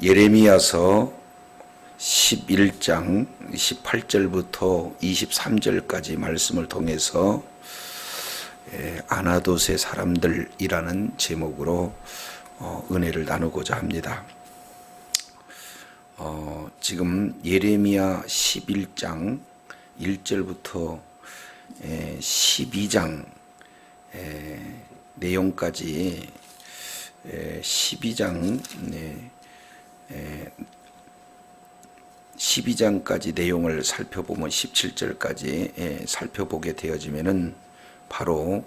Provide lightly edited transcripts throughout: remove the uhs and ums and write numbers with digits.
예레미야서 11장 18절부터 23절까지 말씀을 통해서 아나돗의 사람들이라는 제목으로 은혜를 나누고자 합니다. 지금 예레미야 11장 1절부터 12장 내용까지 12장까지 내용을 살펴보면 17절까지 살펴보게 되어지면은 바로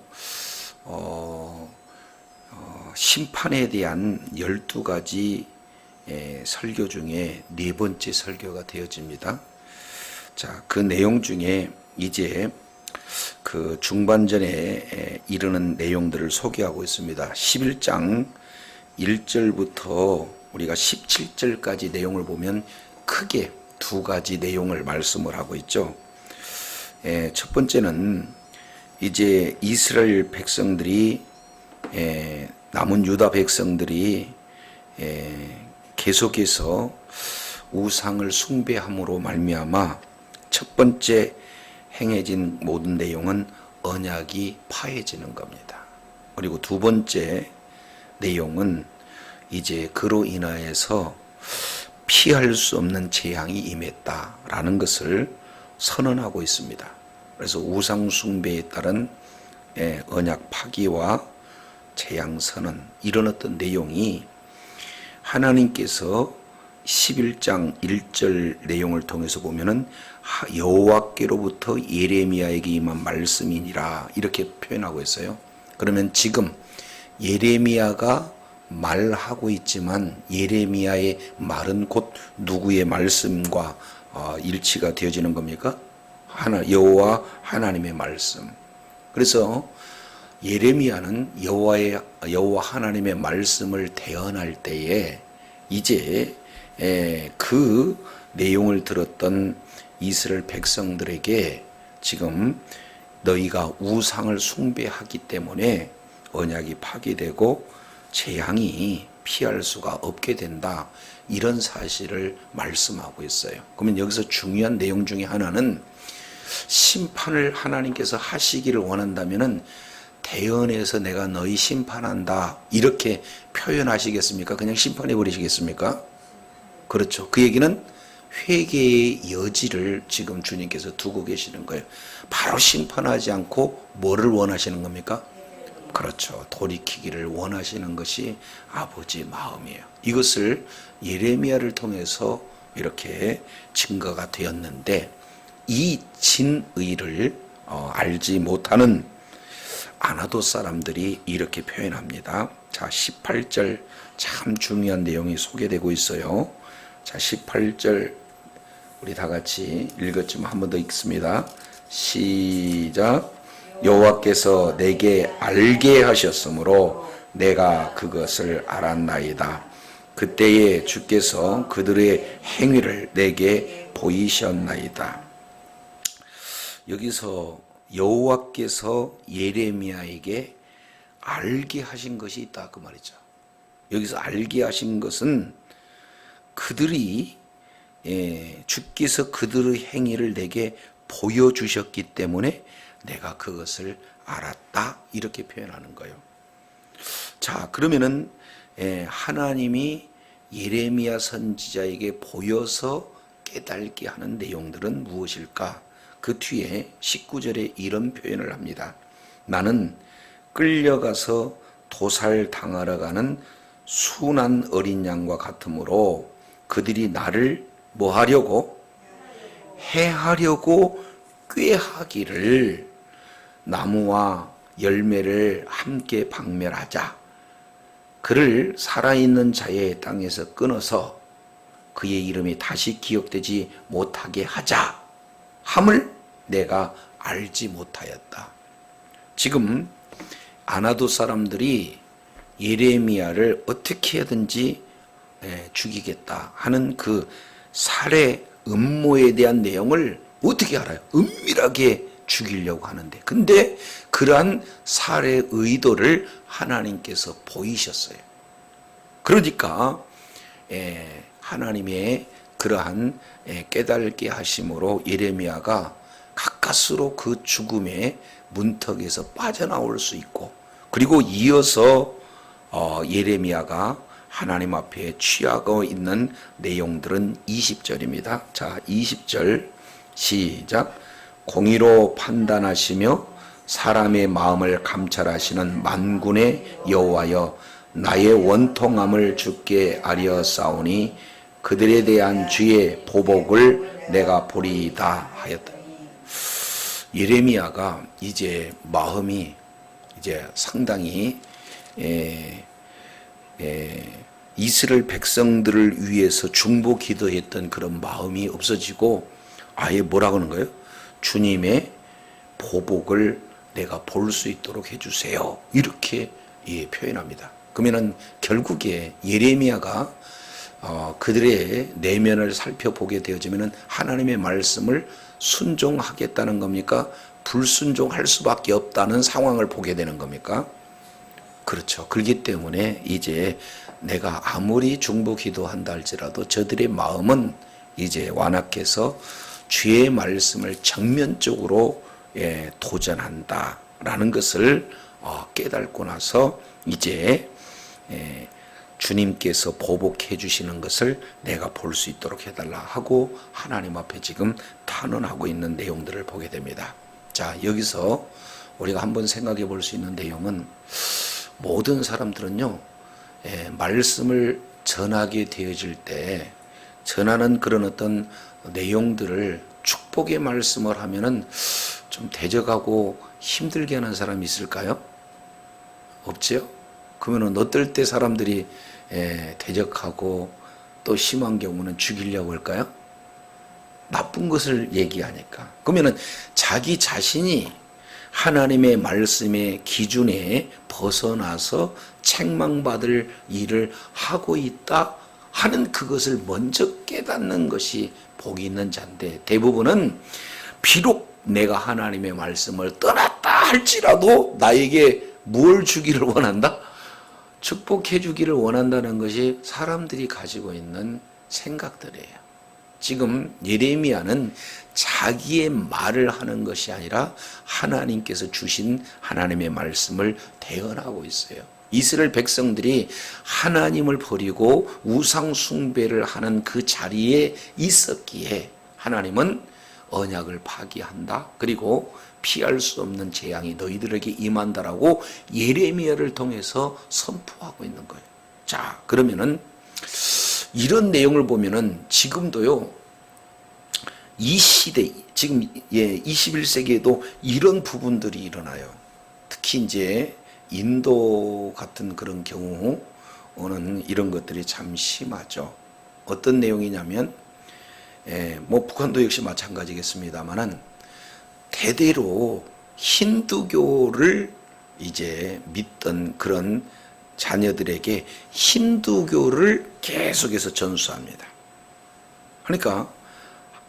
심판에 대한 12가지 설교 중에 네 번째 설교가 되어집니다. 자, 그 내용 중에 이제 그 중반전에 이르는 내용들을 소개하고 있습니다. 11장 1절부터 우리가 17절까지 내용을 보면 크게 두 가지 내용을 말씀을 하고 있죠. 첫 번째는 이제 이스라엘 백성들이 남은 유다 백성들이 계속해서 우상을 숭배함으로 말미암아 첫 번째 행해진 모든 내용은 언약이 파해지는 겁니다. 그리고 두 번째 내용은 이제 그로 인하여서 피할 수 없는 재앙이 임했다라는 것을 선언하고 있습니다. 그래서 우상 숭배에 따른 언약 파기와 재앙 선언, 이런 어떤 내용이 하나님께서 11장 1절 내용을 통해서 보면은 여호와께로부터 예레미야에게 임한 말씀이니라 이렇게 표현하고 있어요. 그러면 지금 예레미야가 말하고 있지만 예레미야의 말은 곧 누구의 말씀과 일치가 되어지는 겁니까? 여호와 하나님의 말씀. 그래서 예레미야는 여호와 하나님의 말씀을 대언할 때에 이제 그 내용을 들었던 이스라엘 백성들에게 지금 너희가 우상을 숭배하기 때문에 언약이 파괴되고 재앙이 피할 수가 없게 된다, 이런 사실을 말씀하고 있어요. 그러면 여기서 중요한 내용 중에 하나는 심판을 하나님께서 하시기를 원한다면은 대언해서 내가 너희 심판한다 이렇게 표현하시겠습니까? 그냥 심판해 버리시겠습니까? 그렇죠. 그 얘기는 회개의 여지를 지금 주님께서 두고 계시는 거예요. 바로 심판하지 않고 뭐를 원하시는 겁니까? 그렇죠. 돌이키기를 원하시는 것이 아버지 마음이에요. 이것을 예레미야를 통해서 이렇게 증거가 되었는데, 이 진의를 알지 못하는 아나돗 사람들이 이렇게 표현합니다. 자, 18절 참 중요한 내용이 소개되고 있어요. 자, 18절 우리 다 같이 읽었지만 한 번 더 읽습니다. 시작. 여호와께서 내게 알게 하셨으므로 내가 그것을 알았나이다. 그때에 주께서 그들의 행위를 내게 보이셨나이다. 여기서 여호와께서 예레미야에게 알게 하신 것이 있다, 그 말이죠. 여기서 알게 하신 것은 그들이 주께서 그들의 행위를 내게 보여주셨기 때문에 내가 그것을 알았다, 이렇게 표현하는 거예요. 자, 그러면은 하나님이 예레미야 선지자에게 보여서 깨닫게 하는 내용들은 무엇일까? 그 뒤에 19절에 이런 표현을 합니다. 나는 끌려가서 도살당하러 가는 순한 어린 양과 같으므로 그들이 나를 뭐 하려고? 해하려고 꾀하기를 나무와 열매를 함께 박멸하자. 그를 살아있는 자의 땅에서 끊어서 그의 이름이 다시 기억되지 못하게 하자 함을 내가 알지 못하였다. 지금 아나돗 사람들이 예레미야를 어떻게 하든지 죽이겠다 하는 그 살해 음모에 대한 내용을 어떻게 알아요? 은밀하게 죽이려고 하는데, 근데 그러한 살해 의도를 하나님께서 보이셨어요. 그러니까 하나님의 그러한 깨닫게 하심으로 예레미야가 가까스로 그 죽음의 문턱에서 빠져나올 수 있고, 그리고 이어서 예레미야가 하나님 앞에 취하고 있는 내용들은 20절입니다. 자, 20절 시작. 공의로 판단하시며 사람의 마음을 감찰하시는 만군의 여호와여, 나의 원통함을 주께 아뢰었사오니 그들에 대한 주의 보복을 내가 보리이다 하였다. 예레미야가 이제 마음이 이제 상당히 이스라엘 백성들을 위해서 중보 기도했던 그런 마음이 없어지고 아예 뭐라 그러는 거예요? 주님의 보복을 내가 볼 수 있도록 해주세요. 이렇게 표현합니다. 그러면은 결국에 예레미야가 그들의 내면을 살펴보게 되어지면은 하나님의 말씀을 순종하겠다는 겁니까? 불순종할 수밖에 없다는 상황을 보게 되는 겁니까? 그렇죠. 그렇기 때문에 이제 내가 아무리 중보 기도한다 할지라도 저들의 마음은 이제 완악해서 주의 말씀을 정면적으로 도전한다라는 것을 깨닫고 나서 이제 주님께서 보복해 주시는 것을 내가 볼 수 있도록 해달라 하고 하나님 앞에 지금 탄원하고 있는 내용들을 보게 됩니다. 자, 여기서 우리가 한번 생각해 볼 수 있는 내용은, 모든 사람들은요, 말씀을 전하게 되어질 때 전하는 그런 어떤 내용들을 축복의 말씀을 하면은 좀 대적하고 힘들게 하는 사람이 있을까요? 없죠? 그러면은 어떨 때 사람들이 대적하고 또 심한 경우는 죽이려고 할까요? 나쁜 것을 얘기하니까. 그러면은 자기 자신이 하나님의 말씀의 기준에 벗어나서 책망받을 일을 하고 있다 하는 그것을 먼저 깨닫는 것이 복이 있는 자인데, 대부분은 비록 내가 하나님의 말씀을 떠났다 할지라도 나에게 뭘 주기를 원한다? 축복해 주기를 원한다는 것이 사람들이 가지고 있는 생각들이에요. 지금 예레미야는 자기의 말을 하는 것이 아니라 하나님께서 주신 하나님의 말씀을 대언하고 있어요. 이스라엘 백성들이 하나님을 버리고 우상 숭배를 하는 그 자리에 있었기에 하나님은 언약을 파기한다. 그리고 피할 수 없는 재앙이 너희들에게 임한다라고 예레미야를 통해서 선포하고 있는 거예요. 자, 그러면은 이런 내용을 보면은 지금도요, 이 시대, 지금 21세기에도 이런 부분들이 일어나요. 특히 이제 인도 같은 그런 경우는 이런 것들이 참 심하죠. 어떤 내용이냐면, 뭐 북한도 역시 마찬가지겠습니다만은 대대로 힌두교를 이제 믿던 그런 자녀들에게 힌두교를 계속해서 전수합니다. 그러니까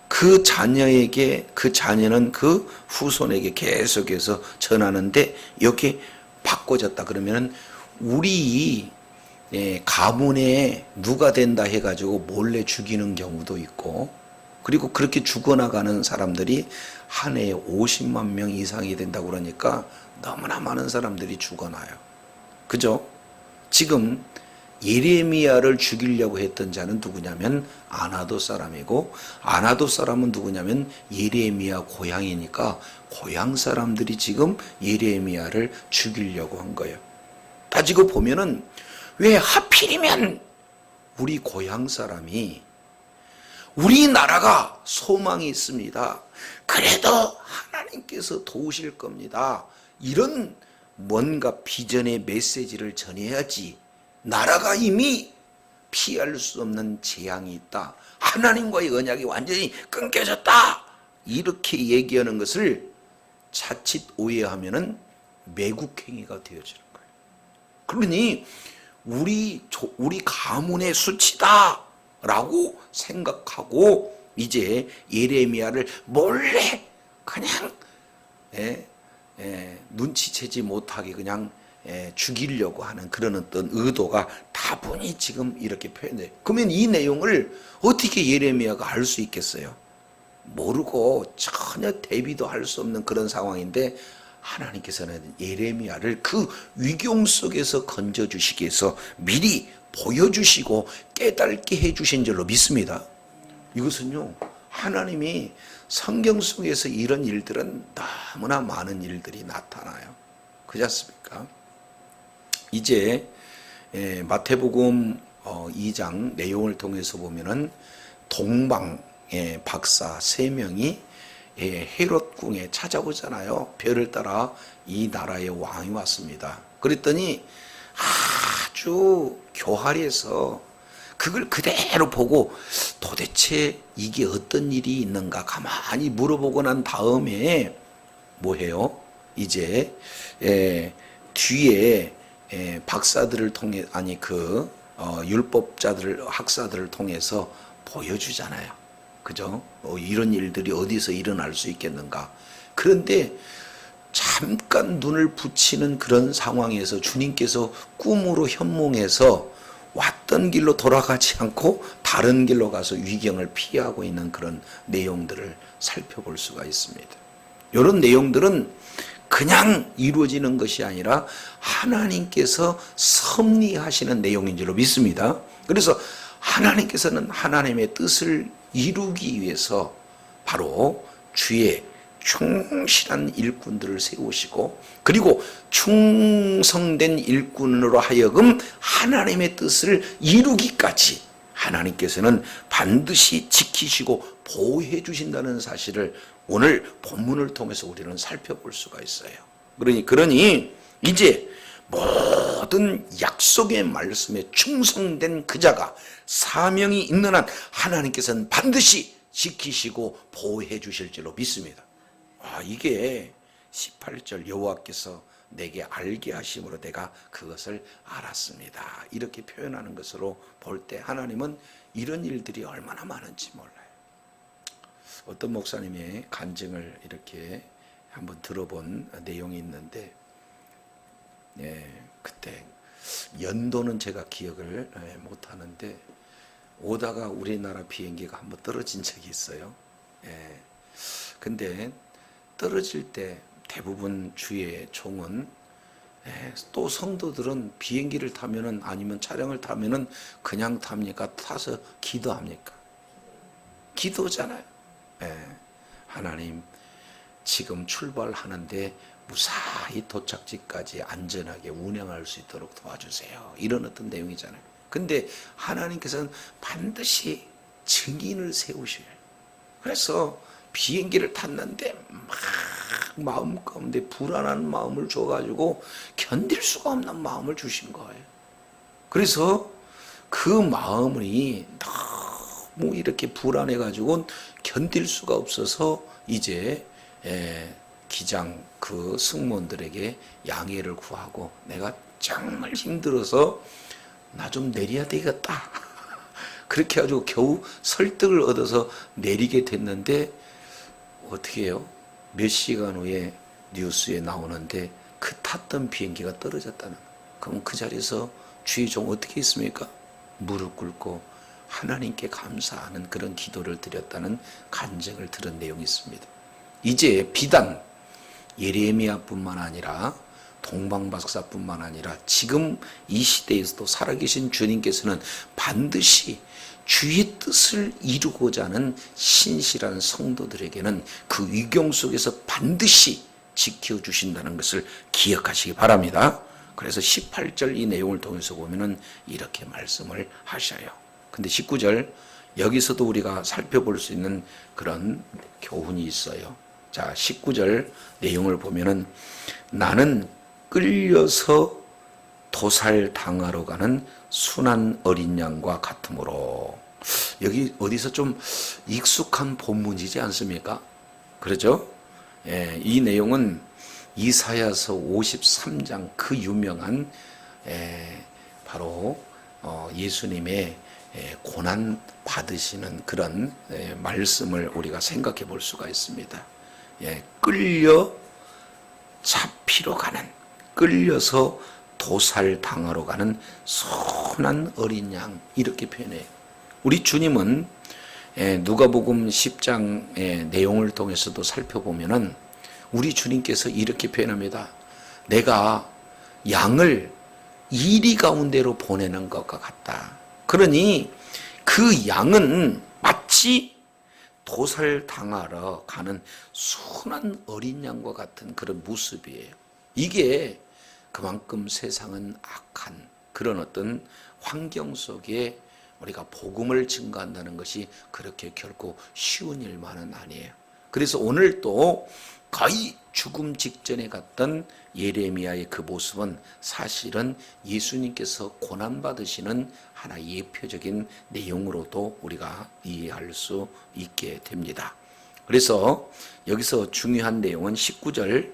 그 자녀에게, 그 자녀는 그 후손에게 계속해서 전하는데 여기에 바꿔졌다 그러면은 우리 가문에 누가 된다 해가지고 몰래 죽이는 경우도 있고, 그리고 그렇게 죽어나가는 사람들이 한 해에 50만 명 이상이 된다고 그러니까 너무나 많은 사람들이 죽어나요. 그죠? 지금 예레미야를 죽이려고 했던 자는 누구냐면 아나도 사람이고, 아나도 사람은 누구냐면 예레미야 고향이니까 고향 사람들이 지금 예레미야를 죽이려고 한 거예요. 따지고 보면은 왜 하필이면 우리 고향 사람이, 우리나라가 소망이 있습니다, 그래도 하나님께서 도우실 겁니다, 이런 뭔가 비전의 메시지를 전해야지, 나라가 이미 피할 수 없는 재앙이 있다, 하나님과의 언약이 완전히 끊겨졌다, 이렇게 얘기하는 것을 자칫 오해하면은 매국행위가 되어지는 거예요. 그러니 우리 가문의 수치다라고 생각하고 이제 예레미야를 몰래 그냥 눈치채지 못하게 그냥 죽이려고 하는 그런 어떤 의도가 다분히 지금 이렇게 표현돼요. 그러면 이 내용을 어떻게 예레미야가 알 수 있겠어요? 모르고 전혀 대비도 할 수 없는 그런 상황인데 하나님께서는 예레미야를 그 위경 속에서 건져주시기 위해서 미리 보여주시고 깨닫게 해주신 줄로 믿습니다. 이것은요, 하나님이 성경 속에서 이런 일들은 너무나 많은 일들이 나타나요. 그렇지 않습니까? 이제 마태복음 2장 내용을 통해서 보면은 동방의 박사 3명이 헤롯 궁에 찾아오잖아요. 별을 따라 이 나라의 왕이 왔습니다. 그랬더니 아주 교활해서 그걸 그대로 보고 도대체 이게 어떤 일이 있는가 가만히 물어보고 난 다음에 뭐해요? 이제 뒤에 박사들을 통해 율법자들 학사들을 통해서 보여주잖아요. 그죠? 이런 일들이 어디서 일어날 수 있겠는가? 그런데 잠깐 눈을 붙이는 그런 상황에서 주님께서 꿈으로 현몽해서 왔던 길로 돌아가지 않고 다른 길로 가서 위경을 피하고 있는 그런 내용들을 살펴볼 수가 있습니다. 이런 내용들은 그냥 이루어지는 것이 아니라 하나님께서 섭리하시는 내용인 줄로 믿습니다. 그래서 하나님께서는 하나님의 뜻을 이루기 위해서 바로 주의 충실한 일꾼들을 세우시고 그리고 충성된 일꾼으로 하여금 하나님의 뜻을 이루기까지 하나님께서는 반드시 지키시고 보호해 주신다는 사실을 오늘 본문을 통해서 우리는 살펴볼 수가 있어요. 그러니 이제 모든 약속의 말씀에 충성된 그 자가 사명이 있는 한 하나님께서는 반드시 지키시고 보호해 주실 줄로 믿습니다. 이게 18절 여호와께서 내게 알게 하심으로 내가 그것을 알았습니다. 이렇게 표현하는 것으로 볼 때 하나님은 이런 일들이 얼마나 많은지 몰라요. 어떤 목사님의 간증을 이렇게 한번 들어본 내용이 있는데 그때 연도는 제가 기억을 못하는데 오다가 우리나라 비행기가 한번 떨어진 적이 있어요. 근데 떨어질 때 대부분 주의 종은 또 성도들은 비행기를 타면은 아니면 차량을 타면은 그냥 탑니까? 타서 기도합니까? 기도잖아요. 하나님 지금 출발하는데 무사히 도착지까지 안전하게 운행할 수 있도록 도와주세요. 이런 어떤 내용이잖아요. 근데 하나님께서는 반드시 증인을 세우셔요. 그래서 비행기를 탔는데 막 마음 가운데 불안한 마음을 줘가지고 견딜 수가 없는 마음을 주신 거예요. 그래서 그 마음이 너무 이렇게 불안해가지고 견딜 수가 없어서 이제 기장 그 승무원들에게 양해를 구하고 내가 정말 힘들어서 나 좀 내려야 되겠다. 그렇게 해가지고 겨우 설득을 얻어서 내리게 됐는데 어떻게 해요? 몇 시간 후에 뉴스에 나오는데 그 탔던 비행기가 떨어졌다는 거예요. 그럼 그 자리에서 주의 종 어떻게 했습니까? 무릎 꿇고 하나님께 감사하는 그런 기도를 드렸다는 간증을 들은 내용이 있습니다. 이제 비단 예레미야뿐만 아니라 동방박사뿐만 아니라 지금 이 시대에서도 살아계신 주님께서는 반드시 주의 뜻을 이루고자 하는 신실한 성도들에게는 그 위경 속에서 반드시 지켜주신다는 것을 기억하시기 바랍니다. 그래서 18절 이 내용을 통해서 보면은 이렇게 말씀을 하셔요. 근데 19절 여기서도 우리가 살펴볼 수 있는 그런 교훈이 있어요. 자, 19절 내용을 보면은 나는 끌려서 도살당하러 가는 순한 어린 양과 같으므로 여기 어디서 좀 익숙한 본문이지 않습니까? 그렇죠? 이 내용은 이사야서 53장 그 유명한 바로 예수님의 고난 받으시는 그런 말씀을 우리가 생각해 볼 수가 있습니다. 끌려 잡히러 가는, 끌려서 도살당하러 가는 선한 어린 양, 이렇게 표현해요. 우리 주님은 누가복음 10장의 내용을 통해서도 살펴보면은 우리 주님께서 이렇게 표현합니다. 내가 양을 이리 가운데로 보내는 것과 같다. 그러니 그 양은 마치 도살당하러 가는 순한 어린 양과 같은 그런 모습이에요. 이게 그만큼 세상은 악한 그런 어떤 환경 속에 우리가 복음을 증거한다는 것이 그렇게 결코 쉬운 일만은 아니에요. 그래서 오늘 또 거의 죽음 직전에 갔던 예레미야의 그 모습은 사실은 예수님께서 고난받으시는 하나의 예표적인 내용으로도 우리가 이해할 수 있게 됩니다. 그래서 여기서 중요한 내용은 19절,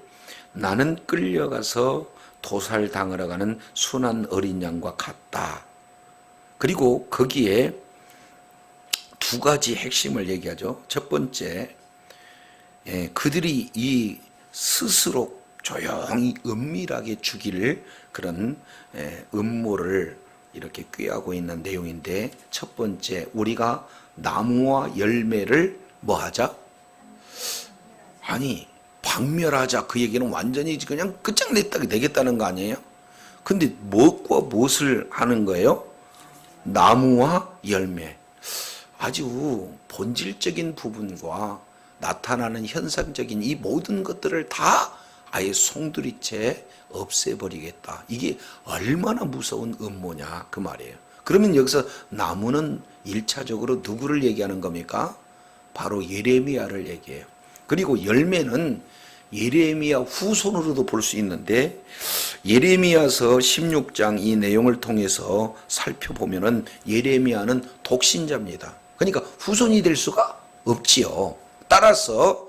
나는 끌려가서 도살당하러 가는 순한 어린 양과 같다. 그리고 거기에 두 가지 핵심을 얘기하죠. 첫 번째, 그들이 이 스스로 조용히 은밀하게 죽일 그런 음모를 이렇게 꾀하고 있는 내용인데, 첫 번째, 우리가 나무와 열매를 뭐 하자? 아니, 박멸하자. 그 얘기는 완전히 그냥 끝장내겠다는 거 아니에요? 근데 무엇과 무엇을 하는 거예요? 나무와 열매. 아주 본질적인 부분과 나타나는 현상적인 이 모든 것들을 다 아예 송두리째 없애버리겠다. 이게 얼마나 무서운 음모냐 그 말이에요. 그러면 여기서 나무는 1차적으로 누구를 얘기하는 겁니까? 바로 예레미야를 얘기해요. 그리고 열매는 예레미야 후손으로도 볼 수 있는데, 예레미야서 16장 이 내용을 통해서 살펴보면은 예레미야는 독신자입니다. 그러니까 후손이 될 수가 없지요. 따라서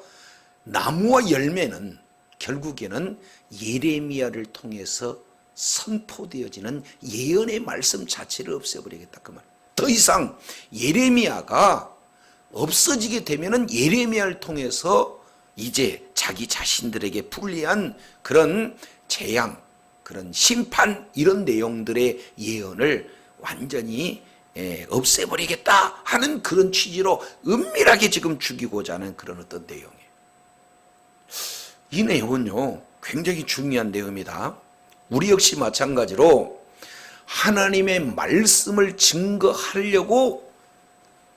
나무와 열매는 결국에는 예레미야를 통해서 선포되어지는 예언의 말씀 자체를 없애버리겠다 그 말. 더 이상 예레미야가 없어지게 되면은 예레미야를 통해서 이제 자기 자신들에게 불리한 그런 재앙, 그런 심판, 이런 내용들의 예언을 완전히 없애버리겠다 하는 그런 취지로 은밀하게 지금 죽이고자 하는 그런 어떤 내용이에요. 이 내용은요 굉장히 중요한 내용입니다. 우리 역시 마찬가지로 하나님의 말씀을 증거하려고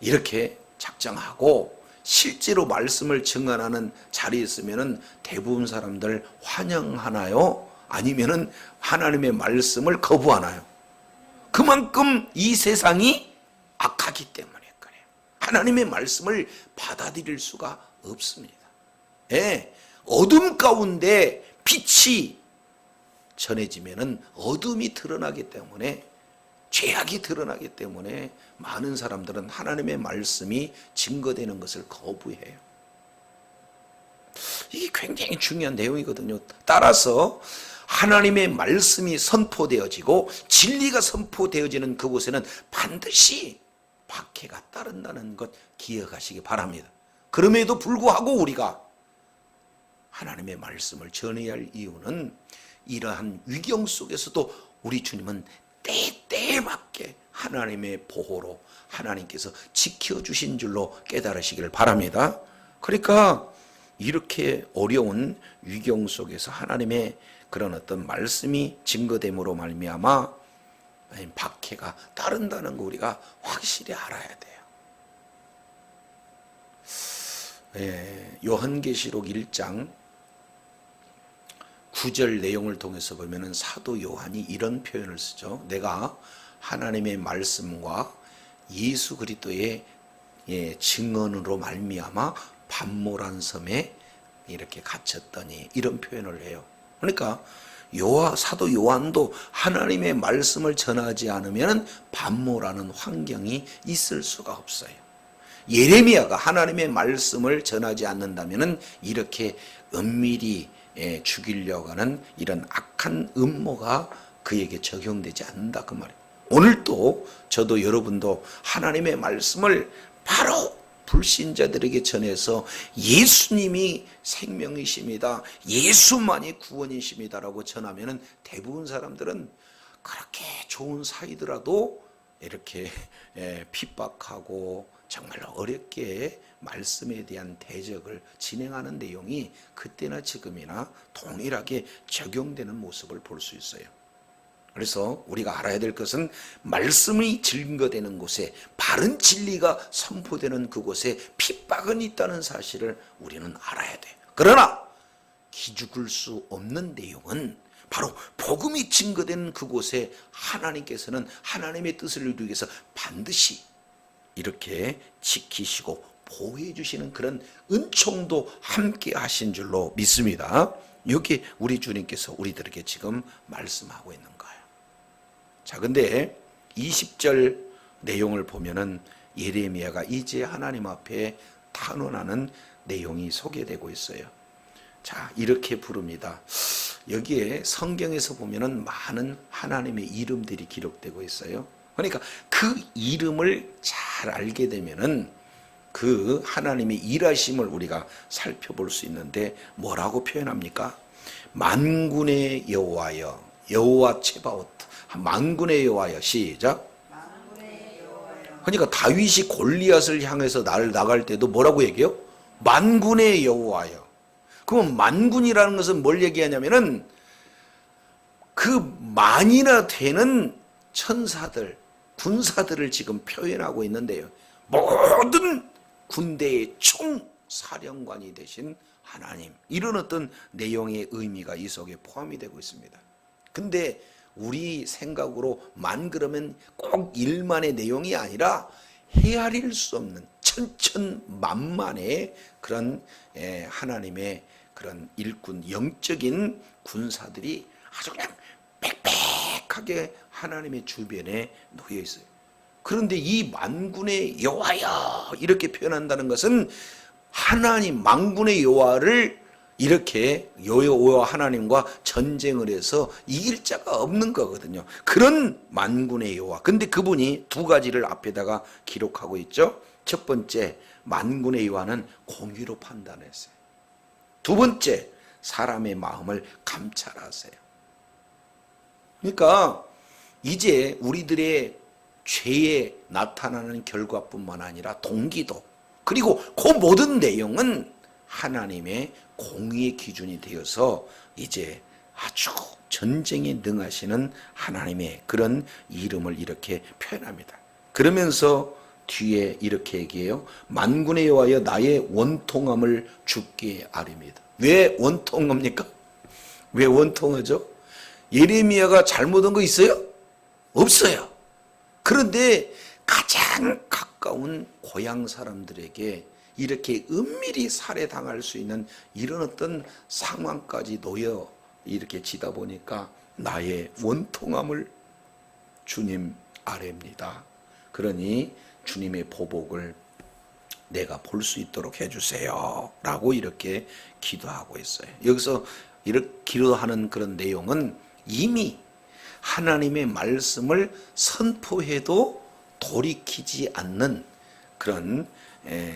이렇게 작정하고 실제로 말씀을 증언하는 자리에 있으면은 대부분 사람들 환영하나요? 아니면은 하나님의 말씀을 거부하나요? 그만큼 이 세상이 악하기 때문에 그래요. 하나님의 말씀을 받아들일 수가 없습니다. 어둠 가운데 빛이 전해지면은 어둠이 드러나기 때문에, 죄악이 드러나기 때문에 많은 사람들은 하나님의 말씀이 증거되는 것을 거부해요. 이게 굉장히 중요한 내용이거든요. 따라서 하나님의 말씀이 선포되어지고 진리가 선포되어지는 그곳에는 반드시 박해가 따른다는 것 기억하시기 바랍니다. 그럼에도 불구하고 우리가 하나님의 말씀을 전해야 할 이유는 이러한 위경 속에서도 우리 주님은 때때에 맞게 하나님의 보호로 하나님께서 지켜주신 줄로 깨달으시기를 바랍니다. 그러니까 이렇게 어려운 위경 속에서 하나님의 그런 어떤 말씀이 증거됨으로 말미암아 박해가 따른다는 거 우리가 확실히 알아야 돼요. 요한계시록 1장 9절 내용을 통해서 보면은 사도 요한이 이런 표현을 쓰죠. 내가 하나님의 말씀과 예수 그리스도의 증언으로 말미암아 반모란 섬에 이렇게 갇혔더니, 이런 표현을 해요. 그러니까 사도 요한도 하나님의 말씀을 전하지 않으면 반모라는 환경이 있을 수가 없어요. 예레미야가 하나님의 말씀을 전하지 않는다면 이렇게 은밀히 죽이려고 하는 이런 악한 음모가 그에게 적용되지 않는다 그 말이에요. 오늘도 저도 여러분도 하나님의 말씀을 바로 불신자들에게 전해서 예수님이 생명이십니다, 예수만이 구원이십니다라고 전하면은 대부분 사람들은 그렇게 좋은 사이더라도 이렇게 핍박하고 정말 어렵게 말씀에 대한 대적을 진행하는 내용이 그때나 지금이나 동일하게 적용되는 모습을 볼 수 있어요. 그래서 우리가 알아야 될 것은 말씀이 증거되는 곳에, 바른 진리가 선포되는 그곳에 핍박은 있다는 사실을 우리는 알아야 돼. 그러나 기죽을 수 없는 내용은 바로 복음이 증거되는 그곳에 하나님께서는 하나님의 뜻을 이루기 위해서 반드시 이렇게 지키시고 보호해 주시는 그런 은총도 함께 하신 줄로 믿습니다. 여기 우리 주님께서 우리들에게 지금 말씀하고 있는 거예요. 자, 근데 20절 내용을 보면은 예레미야가 이제 하나님 앞에 탄원하는 내용이 소개되고 있어요. 자, 이렇게 부릅니다. 여기에 성경에서 보면은 많은 하나님의 이름들이 기록되고 있어요. 그러니까 그 이름을 잘 알게 되면은 그 하나님의 일하심을 우리가 살펴볼 수 있는데 뭐라고 표현합니까? 만군의 여호와여, 여호와 체바오트, 만군의 여호와여. 시작. 그러니까 다윗이 골리앗을 향해서 나갈 때도 뭐라고 얘기해요? 만군의 여호와여. 그럼 만군이라는 것은 뭘 얘기하냐면은 그 만이나 되는 천사들, 군사들을 지금 표현하고 있는데요. 모든 군대의 총사령관이 되신 하나님, 이런 어떤 내용의 의미가 이 속에 포함이 되고 있습니다. 근데 우리 생각으로 만 그러면 꼭 일만의 내용이 아니라 헤아릴 수 없는 천천만만의 그런 하나님의 그런 일꾼, 영적인 군사들이 아주 그냥 빽빽하게 하나님의 주변에 놓여 있어요. 그런데 이 만군의 여호와여 이렇게 표현한다는 것은 하나님, 만군의 여호와를 이렇게 여호와 하나님과 전쟁을 해서 이길 자가 없는 거거든요. 그런 만군의 여호와. 근데 그분이 두 가지를 앞에다가 기록하고 있죠. 첫 번째, 만군의 여호와는 공의로 판단했어요. 두 번째, 사람의 마음을 감찰하세요. 그러니까 이제 우리들의 죄에 나타나는 결과뿐만 아니라 동기도, 그리고 그 모든 내용은 하나님의 공의의 기준이 되어서 이제 아주 전쟁에 능하시는 하나님의 그런 이름을 이렇게 표현합니다. 그러면서 뒤에 이렇게 얘기해요. 만군의 여호와여 나의 원통함을 주께 아뢰미다. 왜 원통합니까? 왜 원통하죠? 예레미야가 잘못한 거 있어요? 없어요. 그런데 가장 가까운 고향 사람들에게 이렇게 은밀히 살해당할 수 있는 이런 어떤 상황까지 놓여 이렇게 지다 보니까 나의 원통함을 주님 아뢰입니다. 그러니 주님의 보복을 내가 볼 수 있도록 해주세요 라고 이렇게 기도하고 있어요. 여기서 이렇게 기도하는 그런 내용은 이미 하나님의 말씀을 선포해도 돌이키지 않는 그런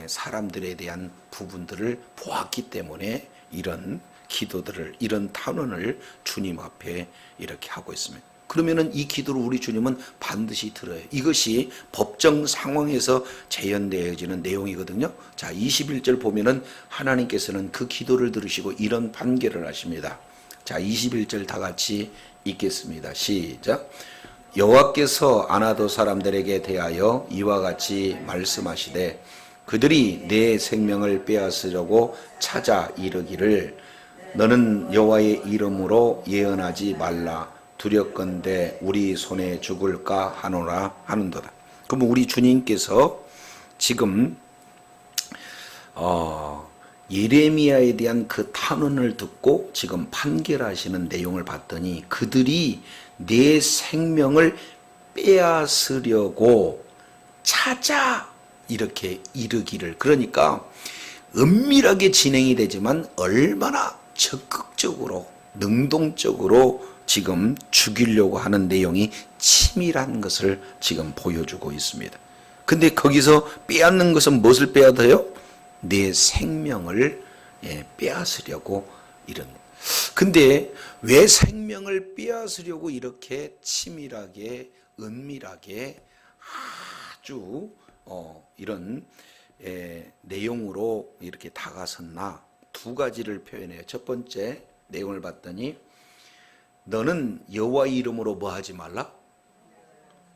사람들에 대한 부분들을 보았기 때문에 이런 기도들을, 이런 탄원을 주님 앞에 이렇게 하고 있습니다. 그러면은 이 기도를 우리 주님은 반드시 들어요. 이것이 법정 상황에서 재현되어지는 내용이거든요. 자, 21절 보면은 하나님께서는 그 기도를 들으시고 이런 판결을 하십니다. 자, 21절 다 같이 읽겠습니다. 시작. 여호와께서 아나도 사람들에게 대하여 이와 같이 말씀하시되 그들이 내 생명을 빼앗으려고 찾아 이르기를 너는 여호와의 이름으로 예언하지 말라 두렵건대 우리 손에 죽을까 하노라 하는도다. 그럼 우리 주님께서 지금 예레미야에 대한 그 탄원을 듣고 지금 판결하시는 내용을 봤더니 그들이 내 생명을 빼앗으려고 찾아 이렇게 이르기를, 그러니까 은밀하게 진행이 되지만 얼마나 적극적으로 능동적으로 지금 죽이려고 하는 내용이 치밀한 것을 지금 보여주고 있습니다. 근데 거기서 빼앗는 것은 무엇을 빼앗아요? 내 생명을 빼앗으려고 이런. 근데 왜 생명을 빼앗으려고 이렇게 치밀하게 은밀하게 아주 이런 내용으로 이렇게 다가섰나? 두 가지를 표현해요. 첫 번째 내용을 봤더니 너는 여호와 이름으로 뭐 하지 말라?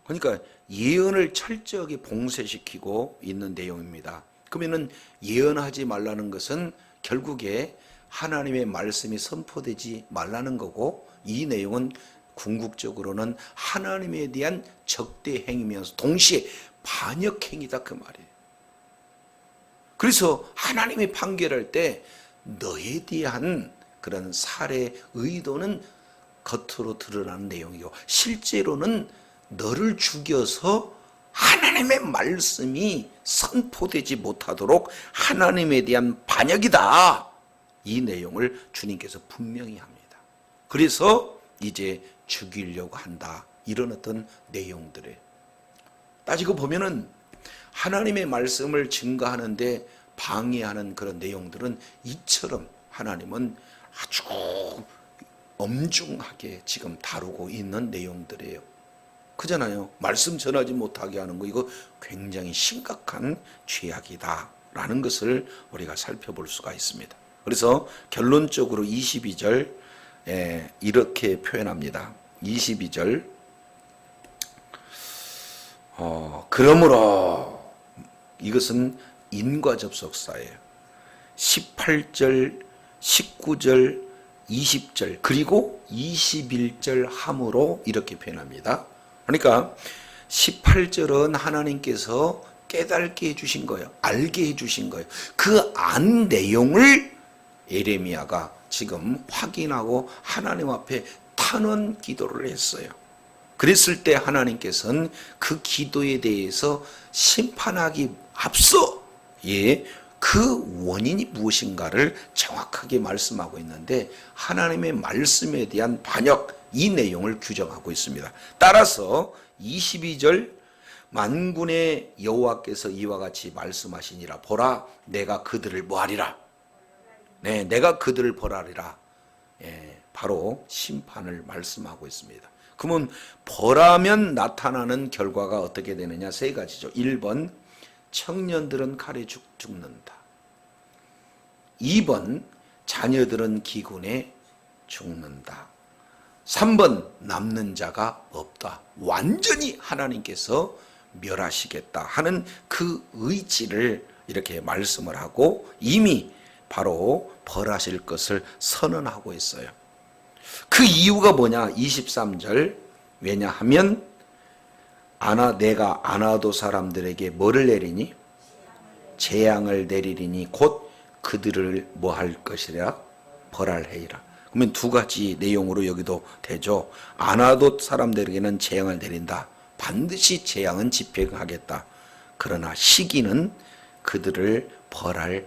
그러니까 예언을 철저하게 봉쇄시키고 있는 내용입니다. 그러면은 예언하지 말라는 것은 결국에 하나님의 말씀이 선포되지 말라는 거고, 이 내용은 궁극적으로는 하나님에 대한 적대 행위면서 동시에 반역 행위다 그 말이에요. 그래서 하나님이 판결할 때 너에 대한 그런 살해 의도는 겉으로 드러나는 내용이고, 실제로는 너를 죽여서 하나님의 말씀이 선포되지 못하도록 하나님에 대한 반역이다. 이 내용을 주님께서 분명히 합니다. 그래서 이제 죽이려고 한다. 이런 어떤 내용들에 따지고 보면은 하나님의 말씀을 증거하는데 방해하는 그런 내용들은 이처럼 하나님은 아주 엄중하게 지금 다루고 있는 내용들이에요. 그잖아요. 말씀 전하지 못하게 하는 거, 이거 굉장히 심각한 죄악이다 라는 것을 우리가 살펴볼 수가 있습니다. 그래서 결론적으로 22절 이렇게 표현합니다. 22절 그러므로 이것은 인과접속사예요. 18절, 19절, 20절 그리고 21절 함으로 이렇게 표현합니다. 그러니까 18절은 하나님께서 깨닫게 해주신 거예요. 알게 해주신 거예요. 그 안 내용을 예레미야가 지금 확인하고 하나님 앞에 탄원 기도를 했어요. 그랬을 때 하나님께서는 그 기도에 대해서 심판하기 앞서 그 원인이 무엇인가를 정확하게 말씀하고 있는데, 하나님의 말씀에 대한 반역, 이 내용을 규정하고 있습니다. 따라서 22절 만군의 여호와께서 이와 같이 말씀하시니라. 보라, 내가 그들을 뭐하리라? 네, 내가 그들을 벌하리라. 바로 심판을 말씀하고 있습니다. 그러면 벌하면 나타나는 결과가 어떻게 되느냐? 세 가지죠. 1번, 청년들은 칼에 죽는다. 2번, 자녀들은 기근에 죽는다. 3번, 남는 자가 없다. 완전히 하나님께서 멸하시겠다 하는 그 의지를 이렇게 말씀을 하고 이미 바로 벌하실 것을 선언하고 있어요. 그 이유가 뭐냐? 23절. 왜냐하면 내가 아나도 사람들에게 뭐를 내리니? 재앙을 내리리니 곧 그들을 뭐 할 것이라? 벌할해이라. 그러면 두 가지 내용으로 여기도 되죠. 아나도 사람들에게는 재앙을 내린다. 반드시 재앙은 집행하겠다. 그러나 시기는 그들을 벌할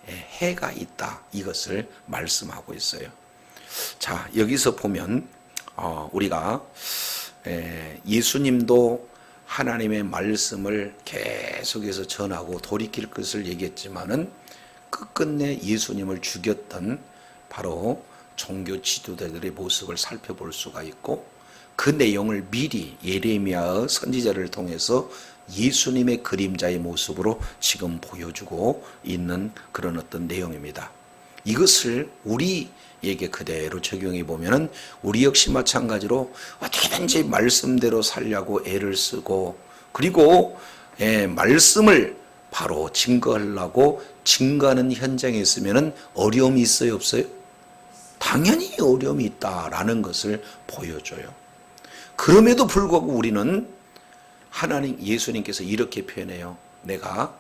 해가 있다. 이것을 말씀하고 있어요. 자, 여기서 보면 우리가 예수님도 하나님의 말씀을 계속해서 전하고 돌이킬 것을 얘기했지만은 끝끝내 예수님을 죽였던 바로 종교 지도자들의 모습을 살펴볼 수가 있고, 그 내용을 미리 예레미야의 선지자를 통해서 예수님의 그림자의 모습으로 지금 보여주고 있는 그런 어떤 내용입니다. 이것을 우리에게 그대로 적용해 보면은 우리 역시 마찬가지로 어떻게든지 말씀대로 살려고 애를 쓰고, 그리고 말씀을 바로 증거하려고 증거하는 현장에 있으면은 어려움이 있어요, 없어요? 당연히 어려움이 있다라는 것을 보여줘요. 그럼에도 불구하고 우리는 예수님께서 이렇게 표현해요. 내가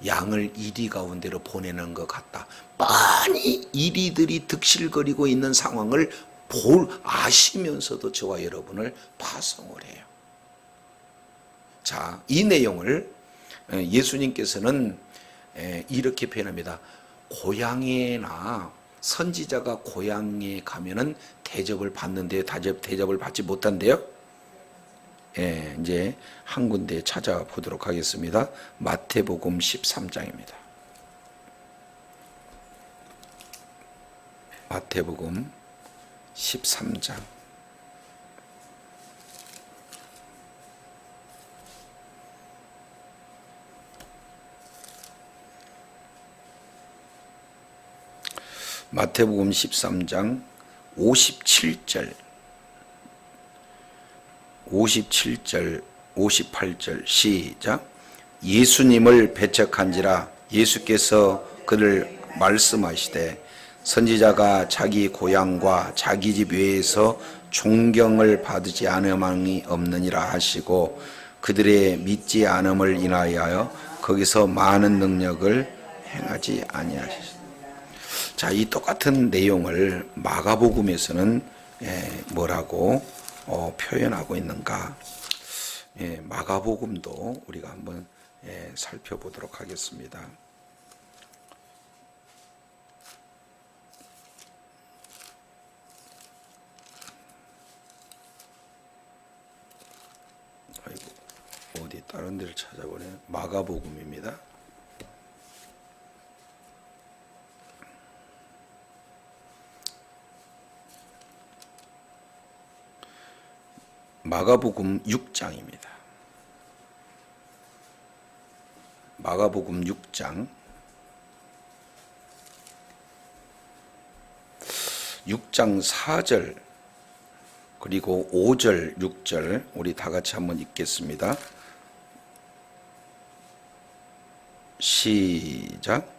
양을 이리 가운데로 보내는 것 같다. 뻔히 이리들이 득실거리고 있는 상황을 아시면서도 저와 여러분을 파송을 해요. 자, 이 내용을 예수님께서는 이렇게 표현합니다. 고향에나 선지자가 고향에 가면은 대접을 받는데 대접을 받지 못한대요. 이제 한 군데 찾아보도록 하겠습니다. 마태복음 13장입니다. 마태복음 13장. 마태복음 13장 57절, 58절 시작. 예수님을 배척한지라 예수께서 그를 말씀하시되 선지자가 자기 고향과 자기 집 외에서 존경을 받지 않음이 없느니라 하시고 그들의 믿지 않음을 인하여 거기서 많은 능력을 행하지 아니하시니. 자, 이 똑같은 내용을 마가복음에서는 뭐라고 표현하고 있는가? 마가복음도 우리가 한번 살펴보도록 하겠습니다. 아이고, 어디 다른 데를 찾아보네. 마가복음입니다. 마가복음 6장입니다. 마가복음 6장 6장 4절 그리고 5절 6절 우리 다 같이 한번 읽겠습니다. 시작.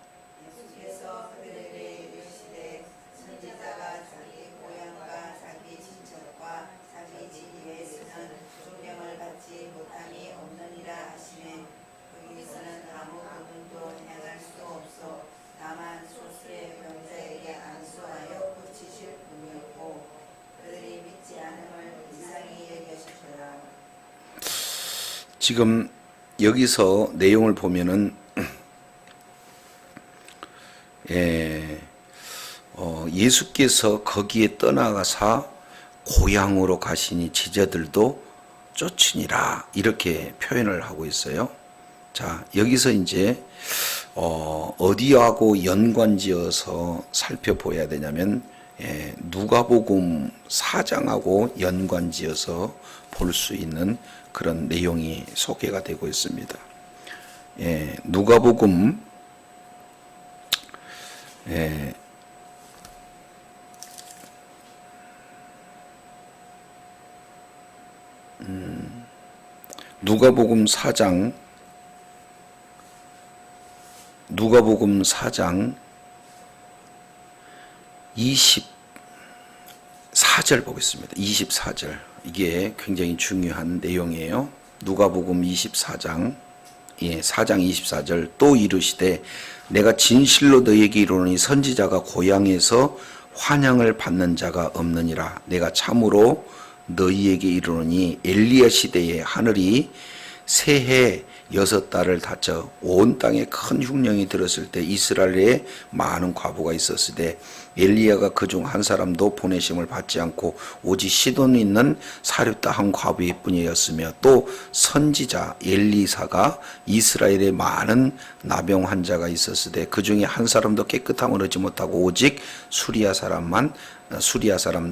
지금 여기서 내용을 보면은 예수께서 거기에 떠나가사 고향으로 가시니 제자들도 쫓으니라 이렇게 표현을 하고 있어요. 자, 여기서 이제 어디하고 연관지어서 살펴봐야 되냐면 누가복음 4장하고 연관지어서 볼 수 있는 그런 내용이 소개가 되고 있습니다. 누가복음 누가복음 4장 24절 보겠습니다. 24절. 이게 굉장히 중요한 내용이에요. 누가복음 24장 4장 24절. 또 이르시되 내가 진실로 너희에게 이르노니 선지자가 고향에서 환영을 받는 자가 없느니라. 내가 참으로 너희에게 이르노니 엘리야 시대에 하늘이 새해 6달을 닫혀 온 땅에 큰 흉령이 들었을 때 이스라엘에 많은 과부가 있었으되 엘리야가 그중 한 사람도 보내심을 받지 않고 오직 시돈에 있는 사렙다 한 과부일 뿐이었으며 또 선지자 엘리사가 이스라엘에 많은 나병 환자가 있었으되 그중에 한 사람도 깨끗함을 얻지 못하고 오직 수리아 사람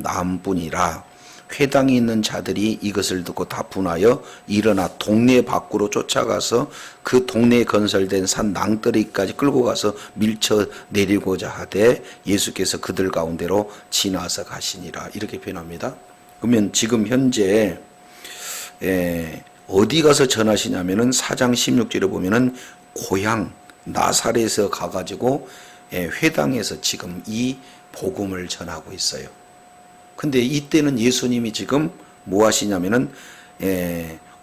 나음뿐이라. 회당에 있는 자들이 이것을 듣고 다 분하여 일어나 동네 밖으로 쫓아가서 그 동네에 건설된 산 낭떠러기까지 끌고 가서 밀쳐 내리고자 하되 예수께서 그들 가운데로 지나서 가시니라. 이렇게 표현합니다. 그러면 지금 현재 어디 가서 전하시냐면은 4장 16절에 보면은 고향 나사렛에서 가가지고 회당에서 지금 이 복음을 전하고 있어요. 근데 이때는 예수님이 지금 뭐 하시냐면은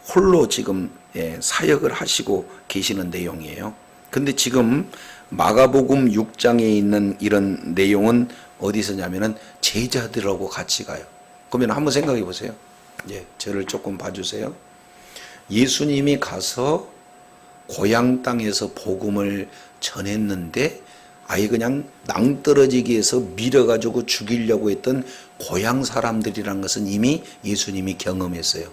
홀로 지금 사역을 하시고 계시는 내용이에요. 근데 지금 마가복음 6장에 있는 이런 내용은 어디서냐면은 제자들하고 같이 가요. 그러면 한번 생각해 보세요. 저를 조금 봐주세요. 예수님이 가서 고향 땅에서 복음을 전했는데 아예 그냥 낭떠러지기 위해서 밀어가지고 죽이려고 했던 고향 사람들이란 것은 이미 예수님이 경험했어요.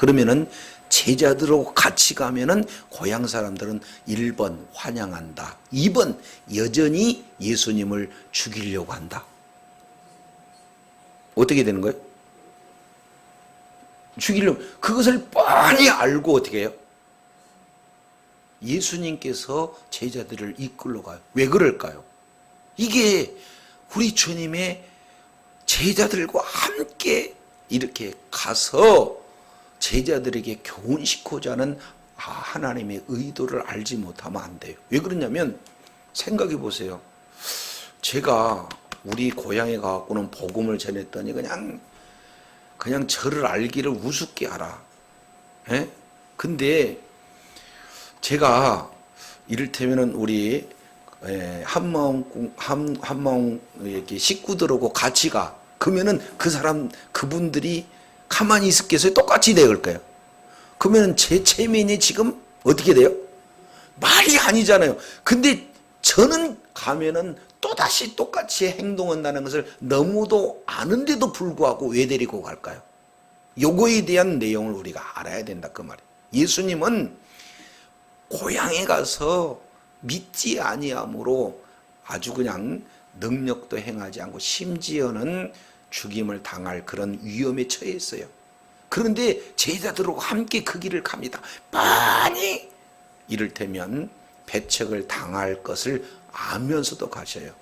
그러면은 제자들하고 같이 가면은 고향 사람들은 1번 환영한다, 2번 여전히 예수님을 죽이려고 한다. 어떻게 되는 거예요? 죽이려고, 그것을 뻔히 알고 어떻게 해요? 예수님께서 제자들을 이끌러 가요. 왜 그럴까요? 이게 우리 주님의 제자들과 함께 이렇게 가서 제자들에게 교훈시키고자 하는 하나님의 의도를 알지 못하면 안 돼요. 왜 그러냐면 생각해 보세요. 제가 우리 고향에 가갖고는 복음을 전했더니 그냥 저를 알기를 우습게 알아. 예? 근데 제가 이를테면은 우리 한마음 이렇게 식구들하고 같이 가. 그러면은 그분들이 가만히 있었겠어요? 똑같이 대할 거예요. 그러면은 제 체면이 지금 어떻게 돼요? 말이 아니잖아요. 근데 저는 가면은 또다시 똑같이 행동한다는 것을 너무도 아는데도 불구하고 왜 데리고 갈까요? 요거에 대한 내용을 우리가 알아야 된다, 그 말이에요. 예수님은 고향에 가서 믿지 아니함으로 아주 그냥 능력도 행하지 않고 심지어는 죽임을 당할 그런 위험에 처했어요. 그런데 제자들하고 함께 그 길을 갑니다. 뻔히 이를테면 배척을 당할 것을 알면서도 가셔요.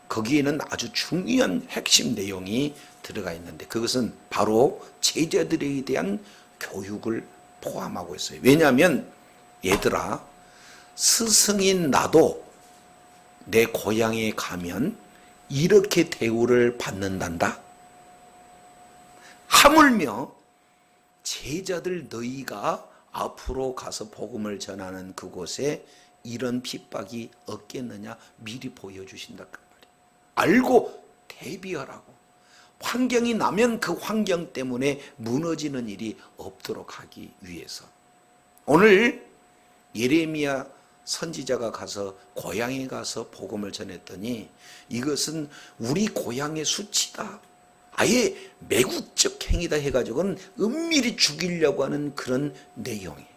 거기에는 아주 중요한 핵심 내용이 들어가 있는데 그것은 바로 제자들에 대한 교육을 포함하고 있어요. 왜냐하면 얘들아, 스승인 나도 내 고향에 가면 이렇게 대우를 받는단다. 하물며 제자들 너희가 앞으로 가서 복음을 전하는 그곳에 이런 핍박이 없겠느냐 미리 보여주신다 그 말이에요. 알고 대비하라고. 환경이 나면 그 환경 때문에 무너지는 일이 없도록 하기 위해서. 오늘 예레미야 선지자가 가서 고향에 가서 복음을 전했더니 이것은 우리 고향의 수치다, 아예 매국적 행위다 해가지고는 은밀히 죽이려고 하는 그런 내용이에요.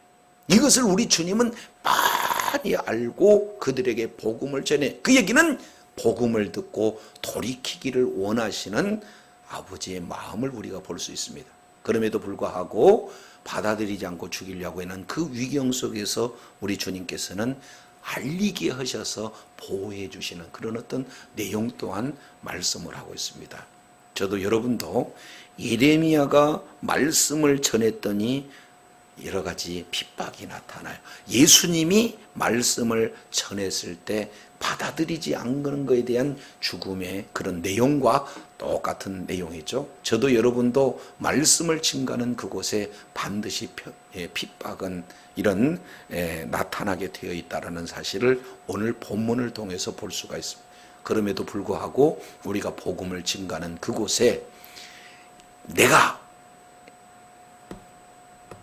이것을 우리 주님은 많이 알고 그들에게 복음을 전해. 그 얘기는 복음을 듣고 돌이키기를 원하시는 아버지의 마음을 우리가 볼 수 있습니다. 그럼에도 불구하고 받아들이지 않고 죽이려고 하는 그 위경 속에서 우리 주님께서는 알리게 하셔서 보호해 주시는 그런 어떤 내용 또한 말씀을 하고 있습니다. 저도 여러분도 예레미야가 말씀을 전했더니 여러 가지 핍박이 나타나요. 예수님이 말씀을 전했을 때 받아들이지 않는 것에 대한 죽음의 그런 내용과 똑같은 내용이죠. 저도 여러분도 말씀을 증가하는 그곳에 반드시 핍박은 이런 나타나게 되어 있다는 사실을 오늘 본문을 통해서 볼 수가 있습니다. 그럼에도 불구하고 우리가 복음을 증가하는 그곳에 내가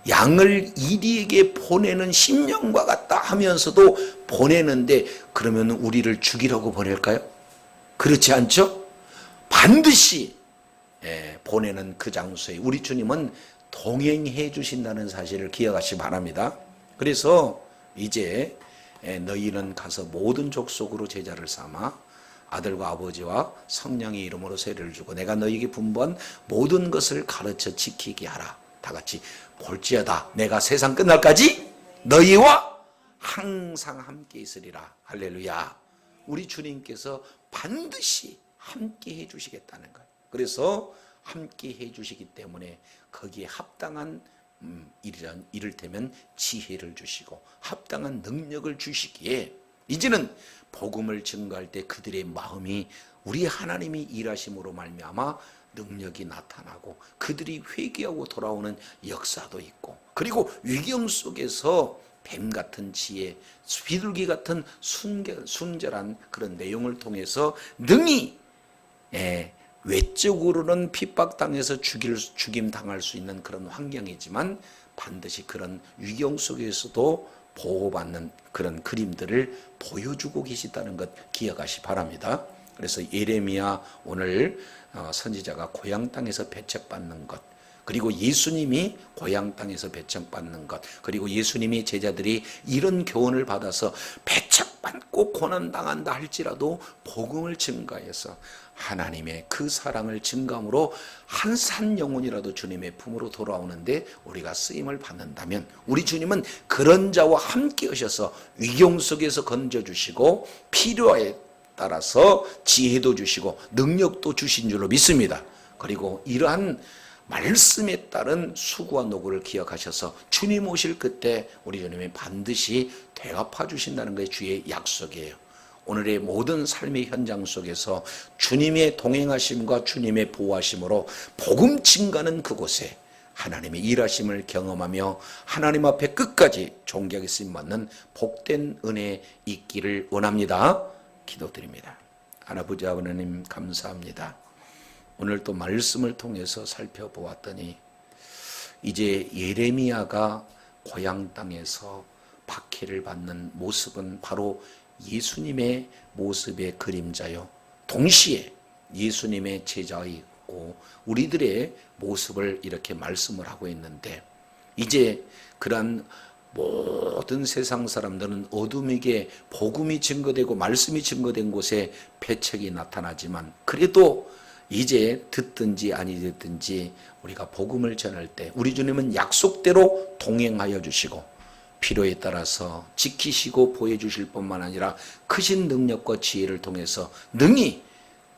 양을 이리에게 보내는 심령과 같다 하면서도 보내는데 그러면 우리를 죽이라고 보낼까요? 그렇지 않죠? 반드시 보내는 그 장소에 우리 주님은 동행해 주신다는 사실을 기억하시기 바랍니다. 그래서 이제 너희는 가서 모든 족속으로 제자를 삼아 아들과 아버지와 성령의 이름으로 세례를 주고 내가 너희에게 분부한 모든 것을 가르쳐 지키게 하라. 다 같이 볼지어다 내가 세상 끝날까지 너희와 항상 함께 있으리라. 할렐루야. 우리 주님께서 반드시 함께 해 주시겠다는 거예요. 그래서 함께 해 주시기 때문에 거기에 합당한 이를테면 지혜를 주시고 합당한 능력을 주시기에 이제는 복음을 증거할 때 그들의 마음이 우리 하나님이 일하심으로 말미암아 능력이 나타나고 그들이 회개하고 돌아오는 역사도 있고 그리고 위경 속에서 뱀 같은 지혜, 비둘기 같은 순결한 그런 내용을 통해서 능히 외적으로는 핍박당해서 죽임 당할 수 있는 그런 환경이지만 반드시 그런 위경 속에서도 보호받는 그런 그림들을 보여주고 계시다는 것 기억하시 바랍니다. 그래서 예레미야 오늘 선지자가 고향 땅에서 배척받는 것, 그리고 예수님이 고향 땅에서 배척받는 것, 그리고 예수님이 제자들이 이런 교훈을 받아서 배척받고 고난당한다 할지라도 복음을 증가해서 하나님의 그 사랑을 증감으로 한 산 영혼이라도 주님의 품으로 돌아오는데 우리가 쓰임을 받는다면, 우리 주님은 그런 자와 함께 하셔서 위경 속에서 건져주시고 필요에 따라서 지혜도 주시고 능력도 주신 줄로 믿습니다. 그리고 이러한 말씀에 따른 수고와 노고를 기억하셔서 주님 오실 그때 우리 주님이 반드시 대갚아 주신다는 것이 주의 약속이에요. 오늘의 모든 삶의 현장 속에서 주님의 동행하심과 주님의 보호하심으로 복음 증가는 그곳에 하나님의 일하심을 경험하며 하나님 앞에 끝까지 존귀하게 쓰임받는 복된 은혜 있기를 원합니다. 기도드립니다. 아버지 하나님 감사합니다. 오늘 또 말씀을 통해서 살펴보았더니 이제 예레미야가 고향 땅에서 박해를 받는 모습은 바로 예수님의 모습의 그림자요, 동시에 예수님의 제자이고 우리들의 모습을 이렇게 말씀을 하고 있는데, 이제 그러한 모든 세상 사람들은 어둠에게 복음이 증거되고 말씀이 증거된 곳에 패책이 나타나지만, 그래도 이제 듣든지 아니 듣든지 우리가 복음을 전할 때 우리 주님은 약속대로 동행하여 주시고 필요에 따라서 지키시고 보여주실 뿐만 아니라 크신 능력과 지혜를 통해서 능히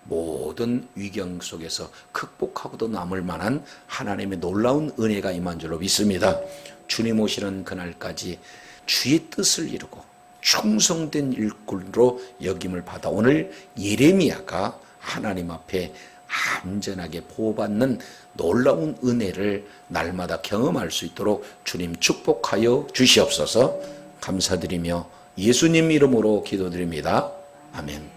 모든 위경 속에서 극복하고도 남을 만한 하나님의 놀라운 은혜가 임한 줄로 믿습니다. 주님 오시는 그날까지 주의 뜻을 이루고 충성된 일꾼으로 여김을 받아 오늘 예레미야가 하나님 앞에 안전하게 보호받는 놀라운 은혜를 날마다 경험할 수 있도록 주님 축복하여 주시옵소서. 감사드리며 예수님 이름으로 기도드립니다. 아멘.